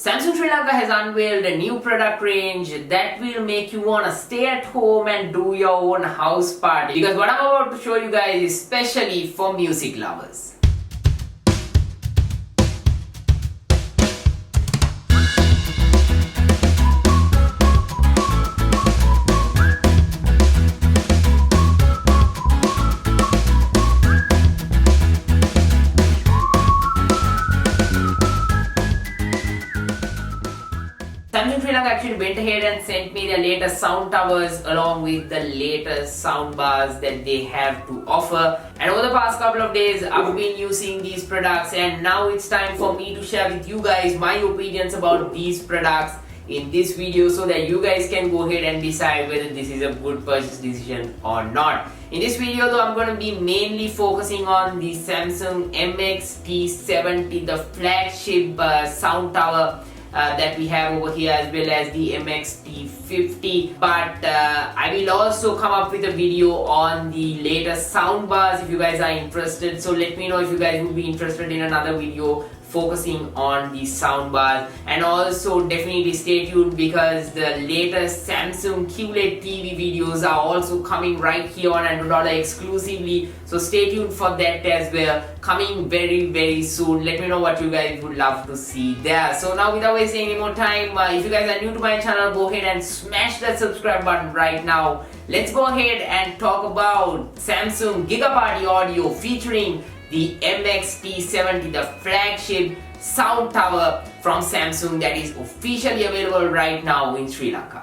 Samsung Sri Lanka has unveiled a new product range that will make you want to stay at home and do your own house party. Because what I'm about to show you guys is especially for music lovers. Samsung Sri Lanka actually went ahead and sent me the latest sound towers along with the latest sound bars that they have to offer. And over the past couple of days, I've been using these products, and now it's time for me to share with you guys my opinions about these products in this video so that you guys can go ahead and decide whether this is a good purchase decision or not. In this video though, I'm going to be mainly focusing on the Samsung MX-T70, the flagship sound tower that we have over here, as well as the MX-T50, but I will also come up with a video on the latest sound bars if you guys are interested. So let me know if you guys would be interested in another video focusing on the sound bars. And also definitely stay tuned because the latest Samsung QLED TV videos are also coming right here on Andro Dollar exclusively, so stay tuned for that as well, coming very soon. Let me know what you guys would love to see there. So now without wasting any more time, if you guys are new to my channel, go ahead and smash that subscribe button right now. Let's go ahead and talk about Samsung Giga Party Audio featuring the MX-T70, the flagship sound tower from Samsung that is officially available right now in Sri Lanka.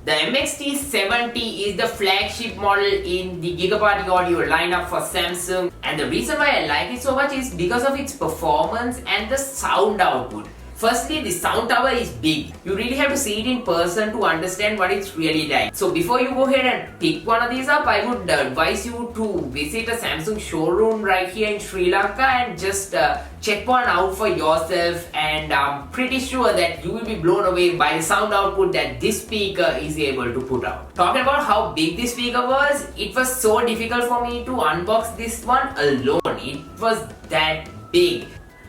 The MX-T70 is the flagship model in the Giga Party Audio lineup for Samsung, and the reason why I like it so much is because of its performance and the sound output. Firstly, the sound tower is big. You really have to see it in person to understand what it's really like. So before you go ahead and pick one of these up, I would advise you to visit a Samsung showroom right here in Sri Lanka and just check one out for yourself, and I'm pretty sure that you will be blown away by the sound output that this speaker is able to put out. Talking about how big this speaker was, it was so difficult for me to unbox this one alone. It was that big.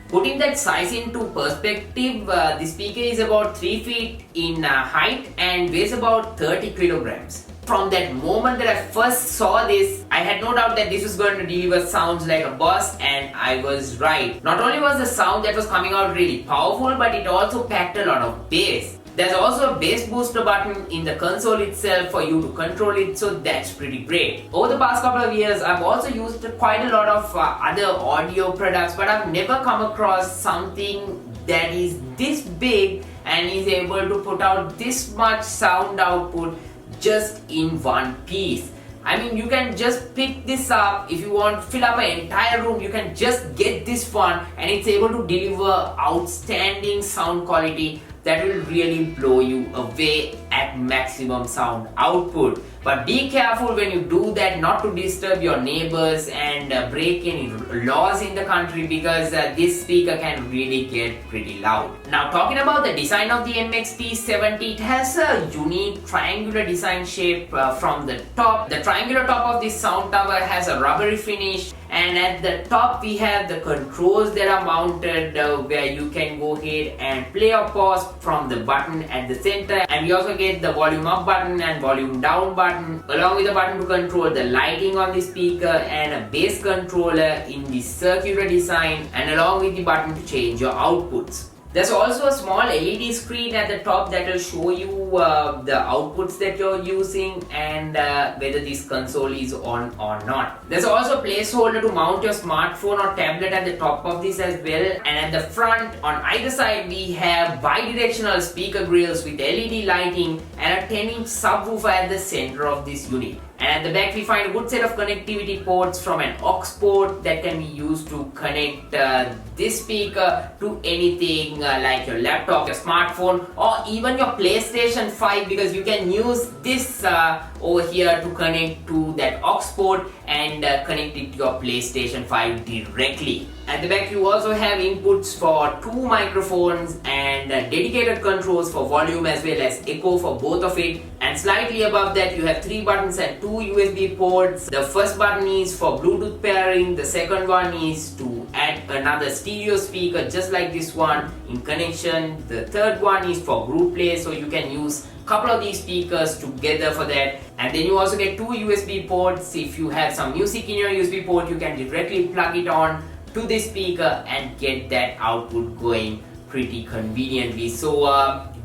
Putting that size into perspective, the speaker is about 3 feet in height and weighs about 30 kilograms. From that moment that I first saw this, I had no doubt that this was going to deliver sounds like a boss, and I was right. Not only was the sound that was coming out really powerful, but it also packed a lot of bass. There's also a bass booster button in the console itself for you to control it, so that's pretty great. Over the past couple of years, I've also used quite a lot of other audio products, but I've never come across something that is this big and is able to put out this much sound output just in one piece. I mean, you can just pick this up. If you want to fill up an entire room, you can just get this one, and it's able to deliver outstanding sound quality that will really blow you away at maximum sound output. But be careful when you do that not to disturb your neighbors and break any laws in the country, because this speaker can really get pretty loud. Now talking about the design of the MX-T70, it has a unique triangular design shape from the top. The triangular top of this sound tower has a rubbery finish, and at the top we have the controls that are mounted where you can go ahead and play or pause from the button at the center, and we also get the volume up button and volume down button, along with the button to control the lighting on the speaker and a bass controller in the circular design, and along with the button to change your outputs. There's also a small LED screen at the top that will show you the outputs that you're using and whether this console is on or not. There's also a placeholder to mount your smartphone or tablet at the top of this as well. And at the front, on either side, we have bi-directional speaker grills with LED lighting and a 10-inch subwoofer at the center of this unit. And at the back we find a good set of connectivity ports from an aux port that can be used to connect this speaker to anything like your laptop, your smartphone, or even your PlayStation 5, because you can use this over here to connect to that aux port and connect it to your PlayStation 5 directly. At the back you also have inputs for 2 microphones and dedicated controls for volume as well as echo for both of it. And slightly above that you have 3 buttons and 2 USB ports. The first button is for Bluetooth pairing, the second one is to add another stereo speaker just like this one in connection. The third one is for group play, so you can use couple of these speakers together for that. And then you also get 2 USB ports. If you have some music in your USB port, you can directly plug it on to this speaker and get that output going pretty conveniently. So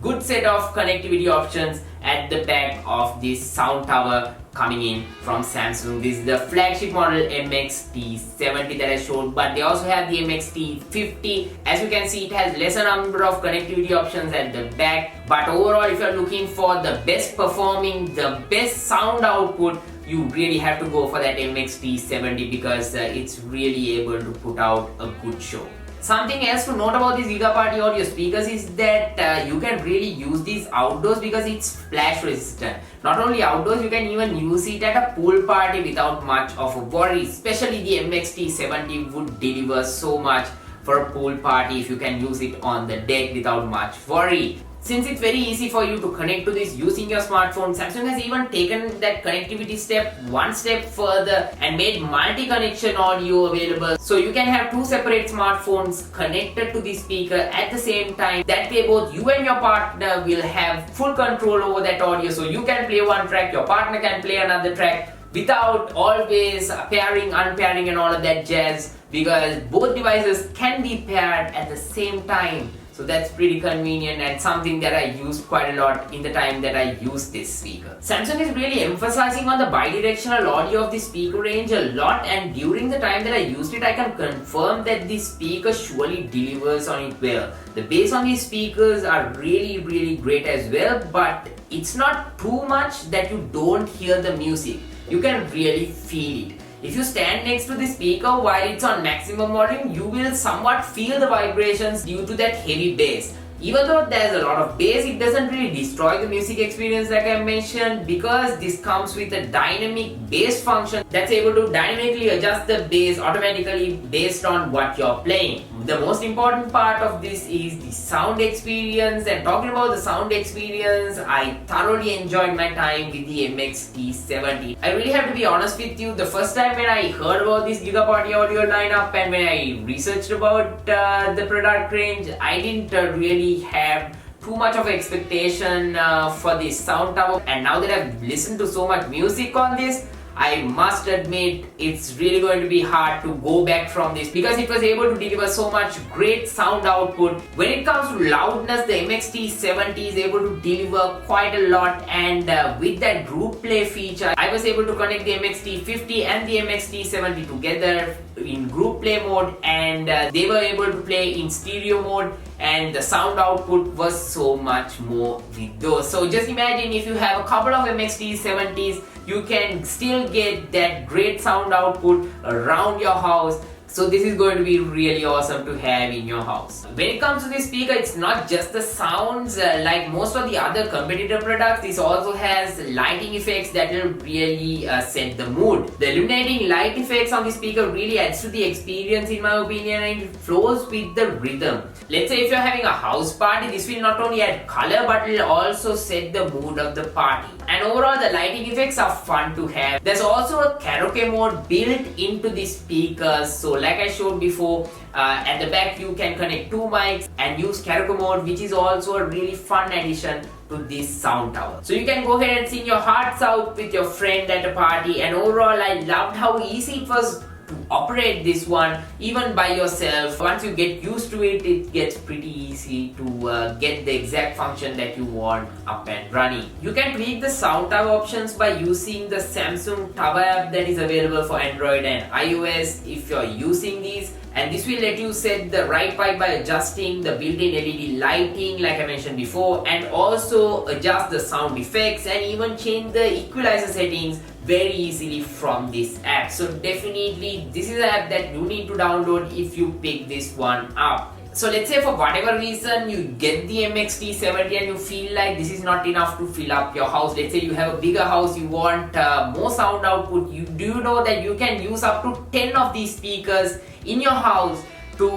good set of connectivity options at the back of this sound tower coming in from Samsung. This is the flagship model MX-T70 that I showed, but they also have the MX-T50. As you can see, it has lesser number of connectivity options at the back, but overall if you're looking for the best performing, the best sound output, you really have to go for that MX-T70 because it's really able to put out a good show. Something else to note about these Giga Party audio speakers is that you can really use these outdoors because it's splash resistant. Not only outdoors, you can even use it at a pool party without much of a worry. Especially the MX-T70 would deliver so much for a pool party if you can use it on the deck without much worry. Since it's very easy for you to connect to this using your smartphone, Samsung has even taken that connectivity step one step further and made multi-connection audio available. So you can have 2 separate smartphones connected to the speaker at the same time. That way both you and your partner will have full control over that audio. So you can play one track, your partner can play another track without always pairing, unpairing and all of that jazz, because both devices can be paired at the same time. So that's pretty convenient and something that I used quite a lot in the time that I used this speaker. Samsung is really emphasizing on the bidirectional audio of the speaker range a lot, and during the time that I used it, I can confirm that this speaker surely delivers on it well. The bass on these speakers are really great as well, but it's not too much that you don't hear the music. You can really feel it. If you stand next to the speaker while it's on maximum volume, you will somewhat feel the vibrations due to that heavy bass. Even though there's a lot of bass, it doesn't really destroy the music experience like I mentioned, because this comes with a dynamic bass function that's able to dynamically adjust the bass automatically based on what you're playing. The most important part of this is the sound experience, and talking about the sound experience, I thoroughly enjoyed my time with the MX-T70. I really have to be honest with you, the first time when I heard about this Giga Party audio lineup and when I researched about the product range, I didn't really have too much of expectation for this sound tower, and now that I've listened to so much music on this, I must admit it's really going to be hard to go back from this because it was able to deliver so much great sound output. When it comes to loudness, the MX-T70 is able to deliver quite a lot, and with that group play feature, I was able to connect the MX-T50 and the MX-T70 together in group play mode, and they were able to play in stereo mode, and the sound output was so much more with those. So just imagine if you have a couple of MX-T70s, you can still get that great sound output around your house. So this is going to be really awesome to have in your house. When it comes to this speaker, it's not just the sounds. Like most of the other competitor products, this also has lighting effects that will really set the mood. The illuminating light effects on the speaker really adds to the experience in my opinion, and it flows with the rhythm. Let's say if you're having a house party, this will not only add color but will also set the mood of the party. And overall, the lighting effects are fun to have. There's also a karaoke mode built into the speakers. So like I showed before, at the back you can connect 2 mics and use karaoke mode, which is also a really fun addition to this sound tower. So you can go ahead and sing your hearts out with your friend at a party, and overall I loved how easy it was to operate this one even by yourself. Once you get used to it, it gets pretty easy to get the exact function that you want up and running. You can tweak the sound tower options by using the Samsung Tower app that is available for Android and iOS. If you're using these, and this will let you set the right pipe by adjusting the built-in LED lighting like I mentioned before, and also adjust the sound effects and even change the equalizer settings very easily from this app. So definitely this is an app that you need to download if you pick this one up. So let's say for whatever reason you get the MX-T70 and you feel like this is not enough to fill up your house. Let's say you have a bigger house, you want more sound output. Do you know that you can use up to 10 of these speakers in your house to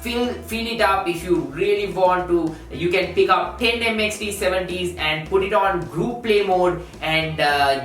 fill it up? If you really want to, you can pick up 10 MX-T70s and put it on group play mode and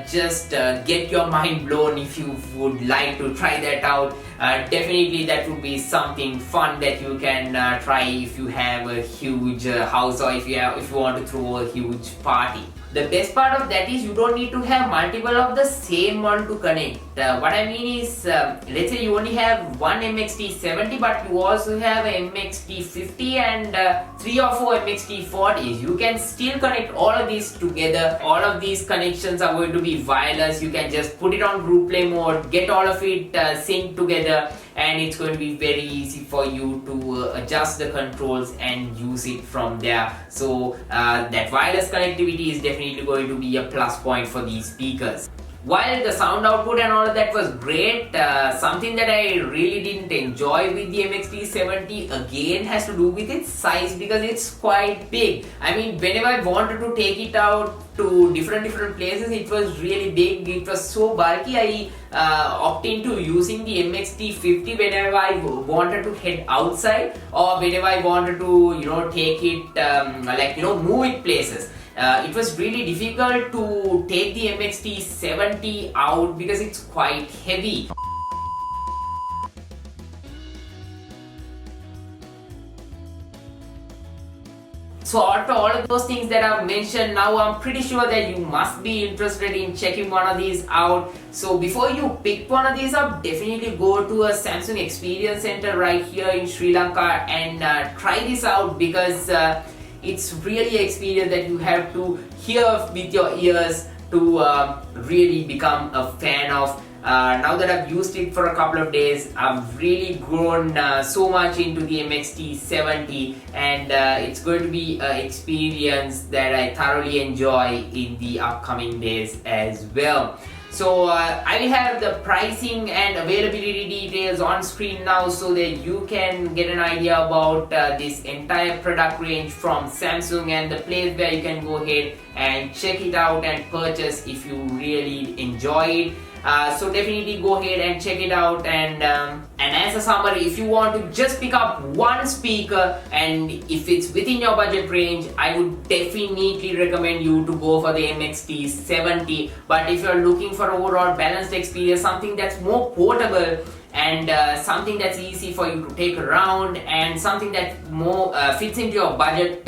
just get your mind blown. If you would like to try that out, definitely that would be something fun that you can try if you have a huge house, or if you want to throw a huge party. The best part of that is you don't need to have multiple of the same one to connect. What I mean is, let's say you only have one MX-T70 but you also have MX-T50 and 3 or 4 MX-T40s. You can still connect all of these together. All of these connections are going to be wireless. You can just put it on group play mode, get all of it synced together, and it's going to be very easy for you to adjust the controls and use it from there. So that wireless connectivity is definitely going to be a plus point for these speakers. While the sound output and all of that was great, something that I really didn't enjoy with the MX-T70 again has to do with its size, because it's quite big. I mean, whenever I wanted to take it out to different places, it was really big. It was so bulky. I opted into using the MX-T50 whenever I wanted to head outside, or whenever I wanted to take it move it places. It was really difficult to take the MX-T70 out because it's quite heavy. So after all of those things that I've mentioned, now I'm pretty sure that you must be interested in checking one of these out. So before you pick one of these up, definitely go to a Samsung Experience Center right here in Sri Lanka and try this out, because it's really an experience that you have to hear with your ears to really become a fan of. Now that I've used it for a couple of days, I've really grown so much into the MX-T70, and it's going to be an experience that I thoroughly enjoy in the upcoming days as well. So I will have the pricing and availability details on screen now, so that you can get an idea about this entire product range from Samsung, and the place where you can go ahead and check it out and purchase if you really enjoy it. So definitely go ahead and check it out, and as a summary, if you want to just pick up one speaker and if it's within your budget range, I would definitely recommend you to go for the MX-T70. But if you're looking for overall balanced experience, something that's more portable and something that's easy for you to take around, and something that more fits into your budget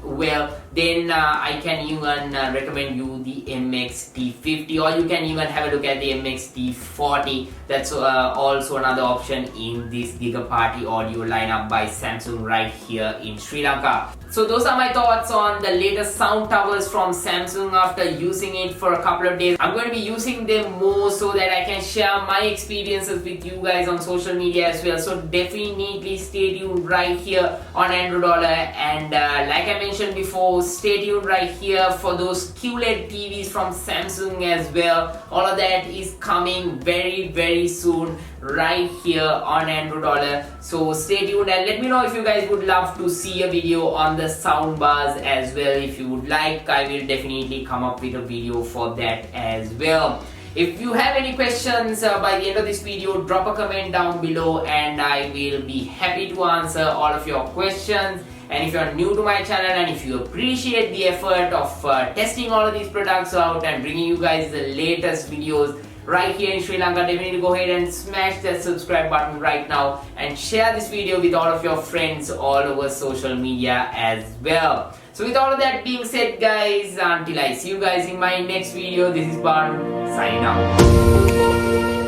well, then I can even recommend you the MX-T50, or you can even have a look at the MX-T40. That's also another option in this Giga Party audio lineup by Samsung right here in Sri Lanka. So those are my thoughts on the latest sound towers from Samsung after using it for a couple of days. I'm going to be using them more so that I can share my experiences with you guys on social media as well. So definitely stay tuned right here on Andro Dollar, and like I mentioned before, stay tuned right here for those QLED TVs from Samsung as well. All of that is coming very soon right here on Andro Dollar. So stay tuned and let me know if you guys would love to see a video on the sound bars as well. If you would like, I will definitely come up with a video for that as well. If you have any questions by the end of this video, drop a comment down below and I will be happy to answer all of your questions. And if you are new to my channel and if you appreciate the effort of testing all of these products out and bringing you guys the latest videos right here in Sri Lanka, definitely go ahead and smash that subscribe button right now and share this video with all of your friends all over social media as well. So with all of that being said, guys, until I see you guys in my next video, this is Baru signing out.